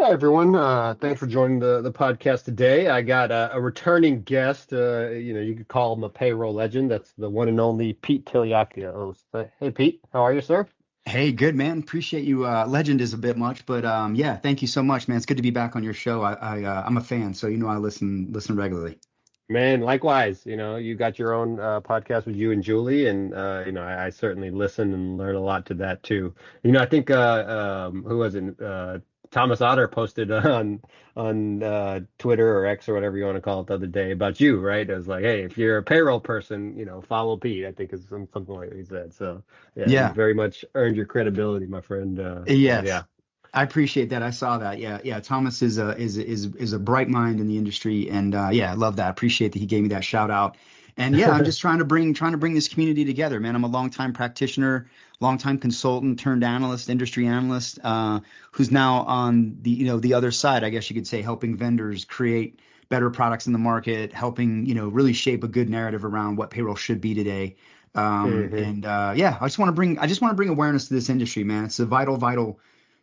Hi, everyone. Thanks for joining the podcast today. I got a returning guest. You could call him a payroll legend. That's the one and only Pete Tiliakio. Hey, Pete, how are you, sir? Hey, good man. Appreciate you. Legend is a bit much, but yeah, thank you so much, man. It's good to be back on your show. I'm a fan, so I listen regularly. Man, likewise. You got your own podcast with you and Julie, and I certainly listen and learn a lot to that too. I think who was it? Thomas Otter posted on Twitter or X or whatever you want to call it the other day about you, right? It was like, hey, if you're a payroll person, follow Pete. I think is something like he said. So yeah, you Yeah, very much earned your credibility, my friend. So yes, yeah. I appreciate that. I saw that. Yeah, yeah. Thomas is a bright mind in the industry, and yeah, I love that. I appreciate that he gave me that shout out. And yeah, I'm just trying to bring this community together, man. I'm a longtime practitioner, longtime consultant turned analyst, industry analyst, who's now on the other side, I guess you could say, helping vendors create better products in the market, helping really shape a good narrative around what payroll should be today. Hmm. And yeah, I just want to bring awareness to this industry, man. It's a vital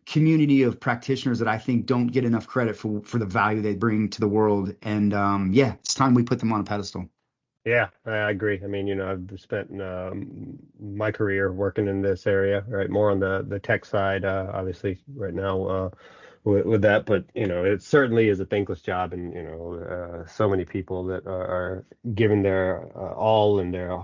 community of practitioners that I think don't get enough credit for the value they bring to the world. And yeah, it's time we put them on a pedestal. Yeah, I agree. I mean, I've spent my career working in this area, right? More on the tech side, obviously, right now with that. But it certainly is a thankless job, and so many people that are giving their all and their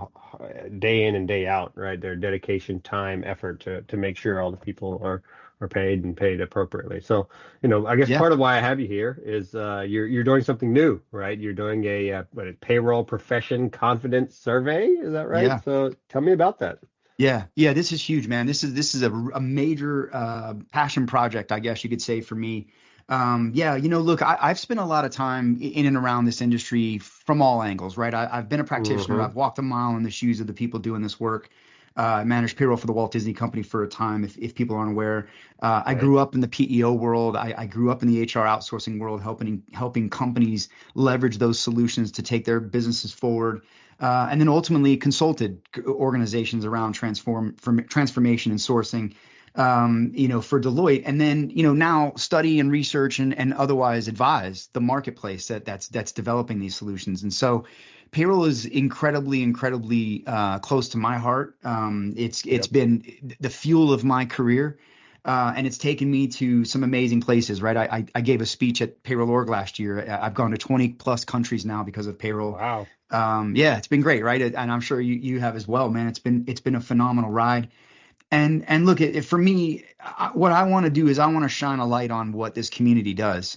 day in and day out, right? Their dedication, time, effort to make sure all the people are paid and paid appropriately. So, I guess Yeah. part of why I have you here is you're doing something new, right? You're doing a payroll profession confidence survey. Is that right? Yeah. So tell me about that. Yeah, yeah, this is huge, man. This is a major passion project, I guess you could say, for me. Yeah, look, I've spent a lot of time in and around this industry from all angles, right? I've been a practitioner. Hmm. I've walked a mile in the shoes of the people doing this work. I managed payroll for the Walt Disney Company for a time, if people aren't aware. I Right. grew up in the PEO world. I grew up in the HR outsourcing world, helping companies leverage those solutions to take their businesses forward and then ultimately consulted organizations around transformation and sourcing, for Deloitte, and then now study and research and otherwise advise the marketplace that's developing these solutions. And so, payroll is incredibly close to my heart. It's Yep. been the fuel of my career. And it's taken me to some amazing places, right? I gave a speech at Payroll Org last year. I've gone to 20 plus countries now because of payroll. Wow. Yeah, it's been great, right? And I'm sure you have as well, man. It's been a phenomenal ride. And look, for me, what I want to do is I want to shine a light on what this community does.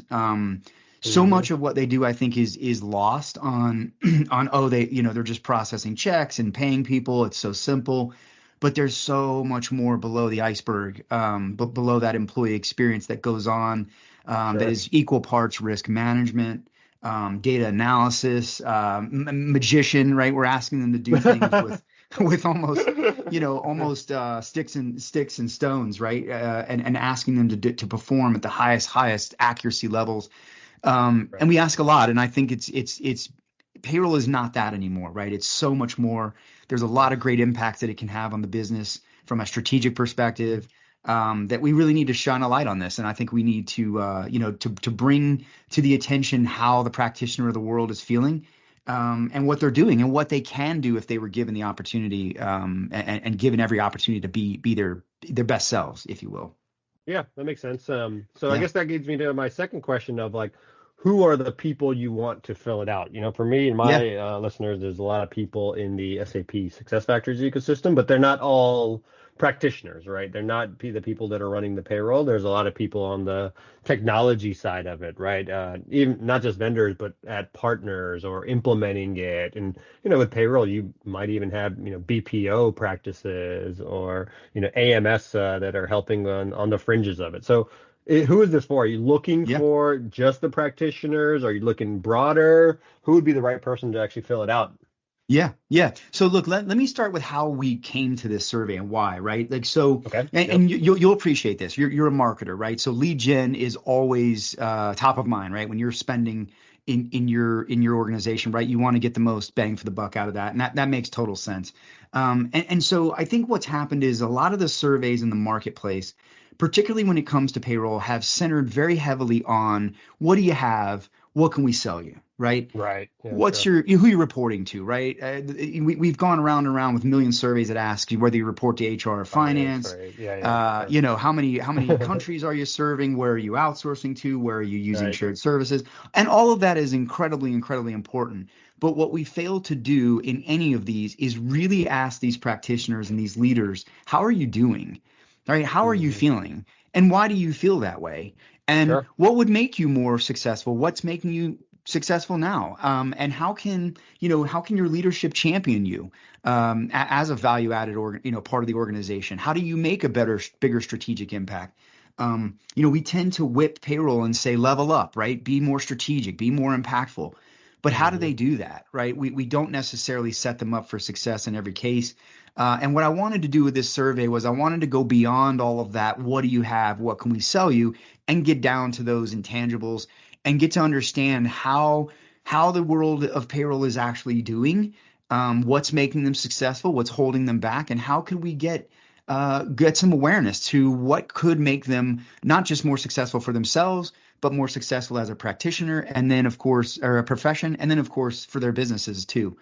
So Hmm. much of what they do, I think, is lost on on they're just processing checks and paying people. It's so simple, but there's so much more below the iceberg, but below that employee experience that goes on, that Sure. is equal parts risk management, data analysis, magician, right? We're asking them to do things with with almost sticks and stones, right? And asking them to perform at the highest accuracy levels. And Right. we ask a lot, and I think it's payroll is not that anymore, right? It's so much more. There's a lot of Yes. great impact that it can have on the business from a strategic perspective. That we really need to shine a light on this, and I think we need to, to bring to the attention how the practitioner of the world is feeling, and what they're doing, and what they can do if they were given the opportunity, and given every opportunity to be their best selves, if you will. Yeah, that makes sense. So I Yeah, guess that leads me to my second question of like, who are the people you want to fill it out? For me and yeah, my listeners, there's a lot of people in the SAP SuccessFactors ecosystem, but they're not all practitioners, right? They're not the people that are running the payroll. There's a lot of people on the technology side of it, right? Even not just vendors, but at partners or implementing it. And with payroll, you might even have BPO practices or AMS that are helping on the fringes of it. So, who is this for? Are you looking yeah. for just the practitioners? Are you looking broader? Who would be the right person to actually fill it out? Yeah, yeah. So look, let me start with how we came to this survey and why, right? Like so, Okay. and Yep. you'll appreciate this. You're a marketer, right? So lead gen is always top of mind, right? When you're spending in your organization, right? You want to get the most bang for the buck out of that, and that makes total sense. And so I think what's happened is a lot of the surveys in the marketplace, particularly when it comes to payroll, have centered very heavily on what do you have, what can we sell you, right? Right. Yeah, What's sure. who you're reporting to, right? We've gone around and around with a million surveys that ask you whether you report to HR or Finance, finance. right. Yeah, yeah, sure. How many countries are you serving? Where are you outsourcing to? Where are you using Right. shared services? And all of that is incredibly, incredibly important. But what we fail to do in any of these is really ask these practitioners and these leaders, how are you doing? Right? How are you Hmm. feeling? And why do you feel that way? And Sure. what would make you more successful? What's making you successful now? And how can your leadership champion you as a value added part of the organization? How do you make a better, bigger strategic impact? We tend to whip payroll and say level up, right? Be more strategic, be more impactful. But how do Hmm. they do that, right? We don't necessarily set them up for success in every case. And what I wanted to do with this survey was I wanted to go beyond all of that. What do you have? What can we sell you? And get down to those intangibles and get to understand how the world of payroll is actually doing, what's making them successful, what's holding them back, and how can we get some awareness to what could make them not just more successful for themselves, but more successful as a practitioner, and then of course, or a profession, and then of course for their businesses too.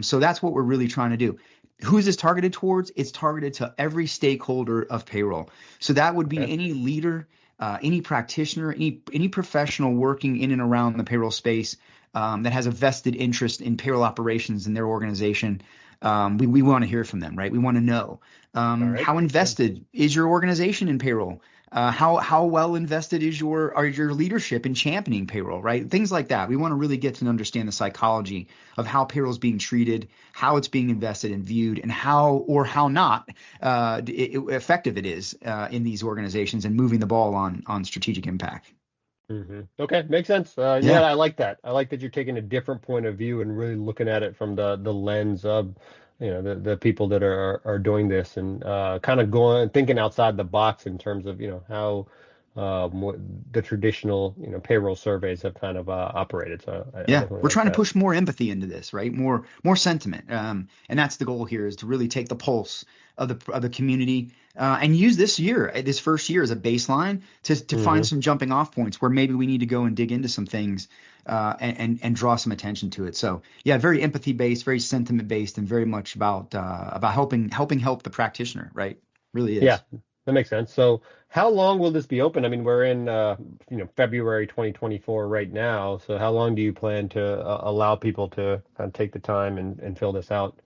So that's what we're really trying to do. Who's this targeted towards? It's targeted to every stakeholder of payroll. So that would be Okay. any leader, any practitioner, any professional working in and around the payroll space that has a vested interest in payroll operations in their organization. We want to hear from them, right? We want to know All right. how Good. invested is your organization in payroll? How well invested is your leadership in championing payroll, right? Things like that. We want to really get to understand the psychology of how payroll is being treated, how it's being invested and viewed, and how or how not effective it is in these organizations and moving the ball on strategic impact. Okay, makes sense. Yeah, Yeah. I like that. I like that you're taking a different point of view and really looking at it from the lens of, the people that are doing this and kind of going thinking outside the box in terms of, how what the traditional, payroll surveys have kind of operated. So I Yeah, definitely we're like trying to that. push more empathy into this, right? More sentiment, and that's the goal here is to really take the pulse of the community and use this first year as a baseline to find Hmm. some jumping off points where maybe we need to go and dig into some things and draw some attention to it. So yeah, very empathy based, very sentiment based, and very much about helping help the practitioner, right? Really Yeah, is. that makes sense. So how long will this be open? I mean, we're in February 2024 right now. So how long do you plan to allow people to kind of take the time and fill this out?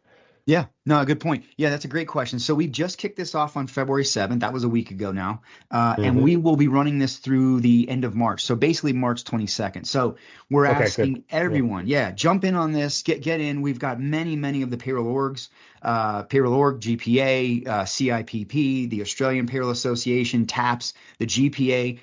Yeah, no, good point. Yeah, that's a great question. So we just kicked this off on February 7th. That was a week ago now. And Hmm. we will be running this through the end of March. So basically March 22nd. So we're Okay, good. asking Yeah. everyone, yeah, jump in on this, get in. We've got many, many of the payroll orgs, Payroll Org, GPA, CIPP, the Australian Payroll Association, TAPS, the GPA.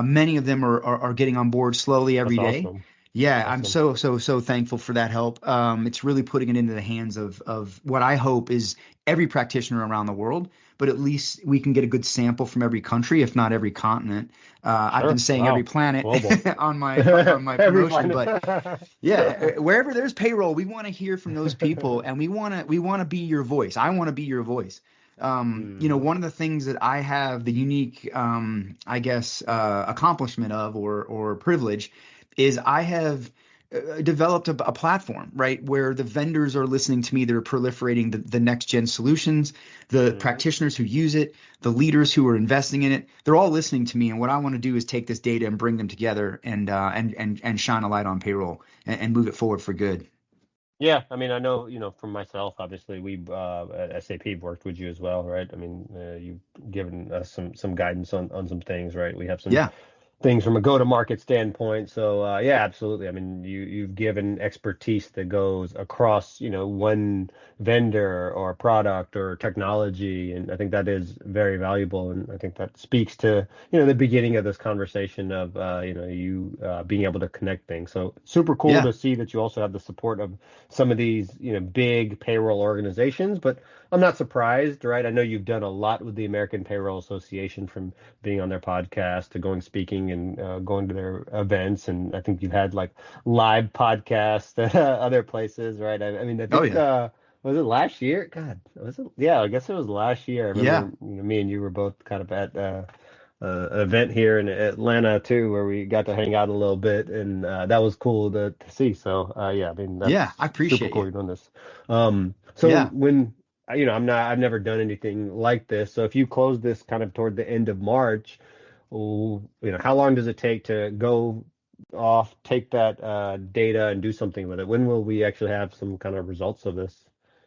Many of them are getting on board slowly That's every day. awesome. Yeah, I'm Awesome. so thankful for that help. It's really putting it into the hands of what I hope is every practitioner around the world, but at least we can get a good sample from every country, if not every continent. I've been Sure. saying every Wow. planet Global. on my Every promotion, finance. but yeah, wherever there's payroll, we want to hear from those people, and we want to be your voice. I want to be your voice. Hmm. One of the things that I have the unique, I guess, accomplishment of or privilege is I have developed a platform, right, where the vendors are listening to me. They're proliferating the next gen solutions, the Hmm. practitioners who use it, the leaders who are investing in it. They're all listening to me, and what I want to do is take this data and bring them together and shine a light on payroll and move it forward for good. Yeah, I mean, I know, from myself, obviously, we at SAP have worked with you as well, right? I mean, you've given us some guidance on some things, right? We have some Yeah, things from a go-to-market standpoint. So yeah, absolutely. I mean, you've given expertise that goes across, one vendor or product or technology, and I think that is very valuable. And I think that speaks to, the beginning of this conversation of you being able to connect things. So super cool yeah, to see that you also have the support of some of these, big payroll organizations, but I'm not surprised, right? I know you've done a lot with the American Payroll Association from being on their podcast to going speaking and going to their events. And I think you've had like live podcasts at other places, right? I mean, I Oh think yeah. was it last year? God, was it? Yeah, I guess it was last year. I Yeah. remember, me and you were both kind of at an event here in Atlanta too, where we got to hang out a little bit, and that was cool to see. So yeah, I mean Yeah. I that's super appreciate cool you. you're doing this. So Yeah. when I've never done anything like this. So if you close this kind of toward the end of March, how long does it take to go off, take that data and do something with it? When will we actually have some kind of results of this?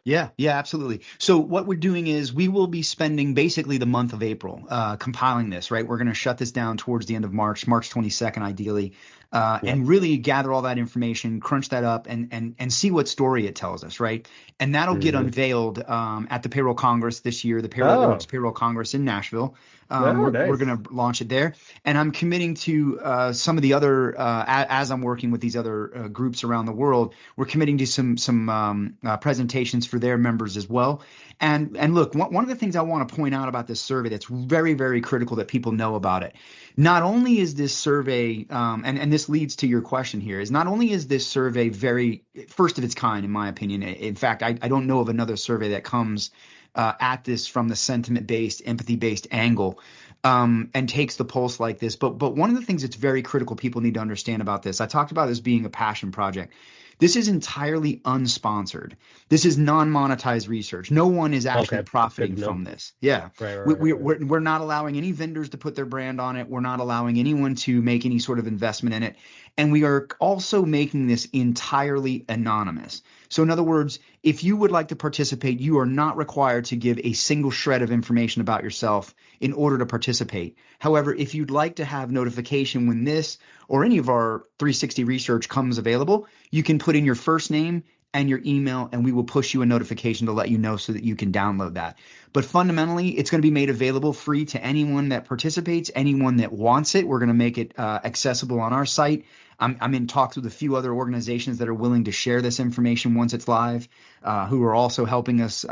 Yeah, yeah, absolutely. So what we're doing is we will be spending basically the month of April compiling this, right? We're going to shut this down towards the end of March, March 22nd, ideally, Yep. and really gather all that information, crunch that up, and see what story it tells us, right? And that'll get Hmm. unveiled at the Payroll Congress this year, the Payroll Orgs Oh, Payroll Congress in Nashville. no, We're nice. going to launch it there, and I'm committing to some of the other as I'm working with these other groups around the world. We're committing to some presentations for their members as well. And look, one of the things I want to point out about this survey that's very, very critical that people know about it. Not only is this survey, and this leads to your question here, is not only is this survey very first of its kind, in my opinion. In fact, I don't know of another survey that comes at this from the sentiment-based, empathy-based angle, and takes the pulse like this. But one of the things that's very critical people need to understand about this, I talked about this being a passion project. This is entirely unsponsored. This is non-monetized research. No one is actually Okay, that's good profiting to know. from this. Yeah. Right, We, right, we, right. we're not allowing any vendors to put their brand on it. We're not allowing anyone to make any sort of investment in it. And we are also making this entirely anonymous. So in other words, if you would like to participate, you are not required to give a single shred of information about yourself in order to participate. However, if you'd like to have notification when this or any of our 360 research comes available, you can put in your first name and your email, and we will push you a notification to let you know so that you can download that. But fundamentally, it's going to be made available free to anyone that participates, anyone that wants it. We're going to make it accessible on our site. I'm in talks with a few other organizations that are willing to share this information once it's live, who are also helping us.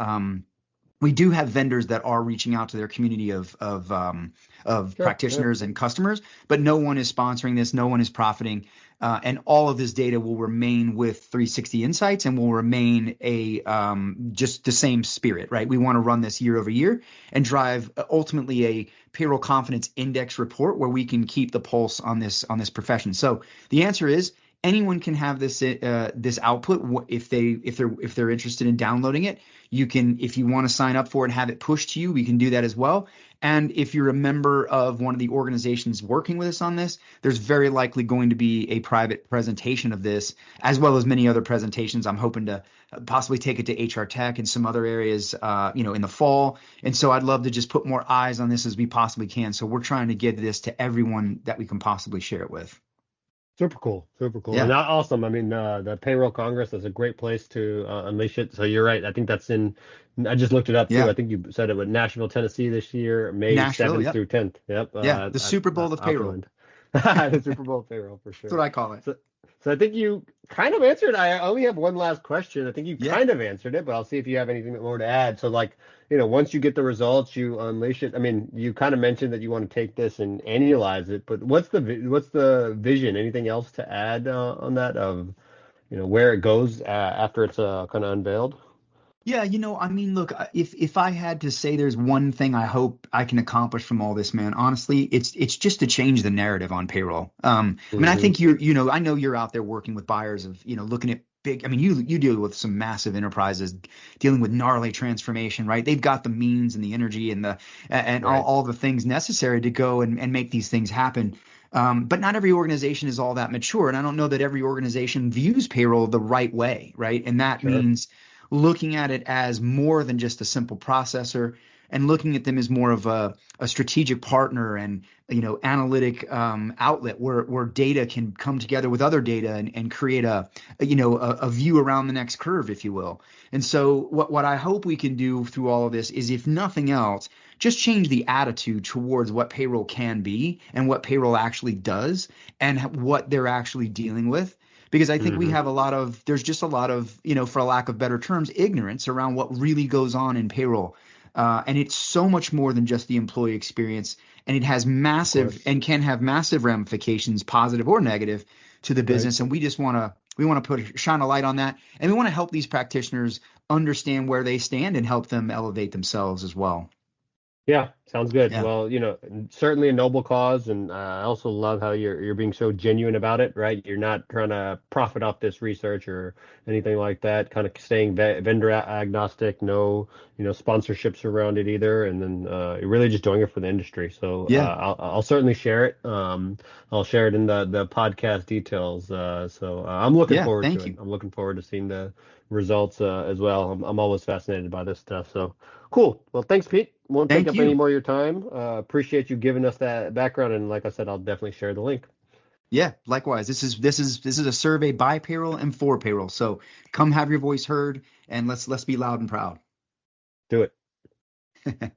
We do have vendors that are reaching out to their community of Sure. Yeah. practitioners and customers, but no one is sponsoring this. No one is profiting. And all of this data will remain with 360 Insights and will remain just the same spirit, right? We want to run this year over year and drive ultimately a payroll confidence index report where we can keep the pulse on this profession. So the answer is anyone can have this output if they're interested in downloading it. You can, if you want to sign up for it, have it pushed to you, we can do that as well. And if you're a member of one of the organizations working with us on this, there's very likely going to be a private presentation of this, as well as many other presentations. I'm hoping to possibly take it to HR Tech and some other areas, in the fall. And so I'd love to just put more eyes on this as we possibly can. So we're trying to get this to everyone that we can possibly share it with. Super cool, super cool, and Yeah. awesome. I mean, the Payroll Congress is a great place to unleash it. So you're right. I think that's in. I just looked it up too. Yeah. I think you said it was Nashville, Tennessee this year, May Nashville. 7th Yep. through 10th. Yep. Yeah. The Super Bowl of payroll. Opperland. The Super Bowl Payroll for That's what sure. I call it. So I think you kind of answered. I only have one last question. I think you Yeah. kind of answered it, but I'll see if you have anything more to add. So like, once you get the results, you unleash it. I mean, you kind of mentioned that you want to take this and annualize it, but what's the vision? Anything else to add on that of, where it goes after it's kind of unveiled? Yeah, I mean, look, if I had to say there's one thing I hope I can accomplish from all this, man, honestly, it's just to change the narrative on payroll. I mean, I Hmm. think I know you're out there working with buyers of, looking at big, I mean, you deal with some massive enterprises dealing with gnarly transformation, right? They've got the means and the energy and Right. all the things necessary to go and make these things happen. But not every organization is all that mature, and I don't know that every organization views payroll the right way, right? And that Sure. means looking at it as more than just a simple processor and looking at them as more of a strategic partner and analytic outlet where data can come together with other data and create a view around the next curve, if you will. And so what I hope we can do through all of this is, if nothing else, just change the attitude towards what payroll can be and what payroll actually does and what they're actually dealing with. Because I think Hmm. there's just a lot of, for a lack of better terms, ignorance around what really goes on in payroll. And it's so much more than just the employee experience. And it has Of massive course. and can have massive ramifications, positive or negative, to the Right. business. And we want to shine a light on that. And we want to help these practitioners understand where they stand and help them elevate themselves as well. Yeah, sounds good. Yeah. Well, certainly a noble cause, and I also love how you're being so genuine about it, right? You're not trying to profit off this research or anything like that. Kind of staying vendor agnostic, no, sponsorships around it either, and then you're really just doing it for the industry. So Yeah. I'll certainly share it. I'll share it in the podcast details. So I'm looking Yeah. forward to Thank it. you. I'm looking forward to seeing the results as well. I'm always fascinated by this stuff. So. Cool. Well, thanks, Pete. Won't take Thank up any you. more of your time. Appreciate you giving us that background, and like I said, I'll definitely share the link. Yeah, likewise. This is a survey by payroll and for payroll. So come have your voice heard and let's be loud and proud. Do it.